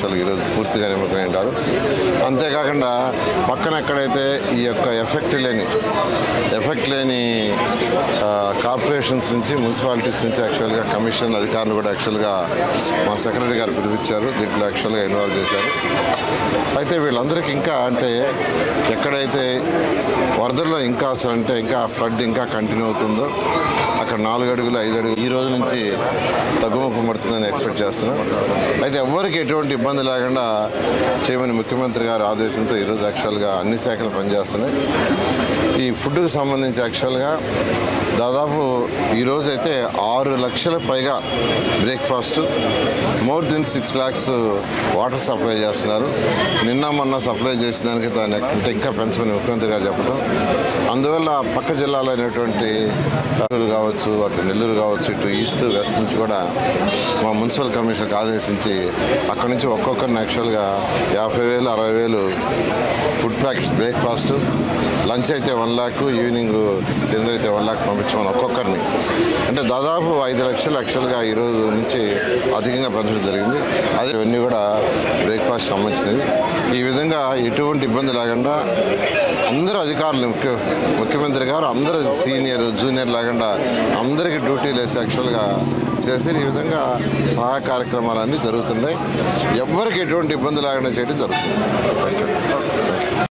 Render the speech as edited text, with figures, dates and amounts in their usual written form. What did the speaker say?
యాక్చువల్గా ఈరోజు పూర్తిగా నిమ్మకమై ఉంటారు. అంతేకాకుండా పక్కన ఎక్కడైతే ఈ యొక్క ఎఫెక్ట్ లేని కార్పొరేషన్స్ నుంచి మున్సిపాలిటీస్ నుంచి యాక్చువల్గా కమిషన్ అధికారులు కూడా యాక్చువల్గా మా సెక్రటరీ గారు పిలిపించారు. దీంట్లో యాక్చువల్గా ఇన్వాల్వ్ చేశారు. అయితే వీళ్ళందరికీ ఇంకా అంటే ఎక్కడైతే వరదల్లో ఇంకా అసలు అంటే ఇంకా ఫ్లడ్ ఇంకా కంటిన్యూ అవుతుందో అక్కడ 4 అడుగులు 5 అడుగులు ఈ రోజు నుంచి తగ్గుముఖం పడుతుందని ఎక్స్పెక్ట్ చేస్తున్నాం. అయితే ఎవరికి ఎటువంటి ఇబ్బంది లేకుండా చేయమని ముఖ్యమంత్రి గారి ఆదేశంతో ఈరోజు యాక్చువల్గా అన్ని శాఖలు పనిచేస్తున్నాయి. ఈ ఫుడ్కి సంబంధించి యాక్చువల్గా దాదాపు ఈరోజు అయితే 6 లక్షల పైగా breakfast, more than 6 lakhs water supply చేస్తున్నారు. నిన్న మొన్న సప్లై చేసిన దానికి దాన్ని అంటే ఇంకా పెంచమని ముఖ్యమంత్రి గారు చెప్పడం. అందువల్ల పక్క జిల్లాలో అయినటువంటి కర్నూలు కావచ్చు, అటు నెల్లూరు కావచ్చు, ఇటు ఈస్ట్ వెస్ట్ నుంచి కూడా మా మున్సిపల్ కమిషనర్కి ఆదేశించి అక్కడి నుంచి ఒక్కొక్కరిని యాక్చువల్గా 50,000 60,000 ఫుడ్ ప్యాకెట్స్ బ్రేక్ఫాస్ట్, లంచ్ అయితే 1 lakh, ఈవినింగ్ డిన్నర్ అయితే 1 lakh పంపించమని ఒక్కొక్కరిని. అంటే దాదాపు 5 లక్షలు యాక్చువల్గా ఈరోజు నుంచి అధికంగా పెంచడం జరిగింది. అదే ఇవన్నీ కూడా బ్రేక్ఫాస్ట్ సంబంధించినవి. ఈ విధంగా ఎటువంటి ఇబ్బంది లేకుండా అందరూ అధికారులు ముఖ్యమంత్రి గారు అందరూ సీనియర్ జూనియర్ లేకుండా అందరికీ డ్యూటీలు వేసి యాక్చువల్గా చేస్తే ఈ విధంగా సహాయ కార్యక్రమాలన్నీ జరుగుతున్నాయి. ఎవరికి ఎటువంటి ఇబ్బంది లేకుండా చేయడం జరుగుతుంది. Thank you.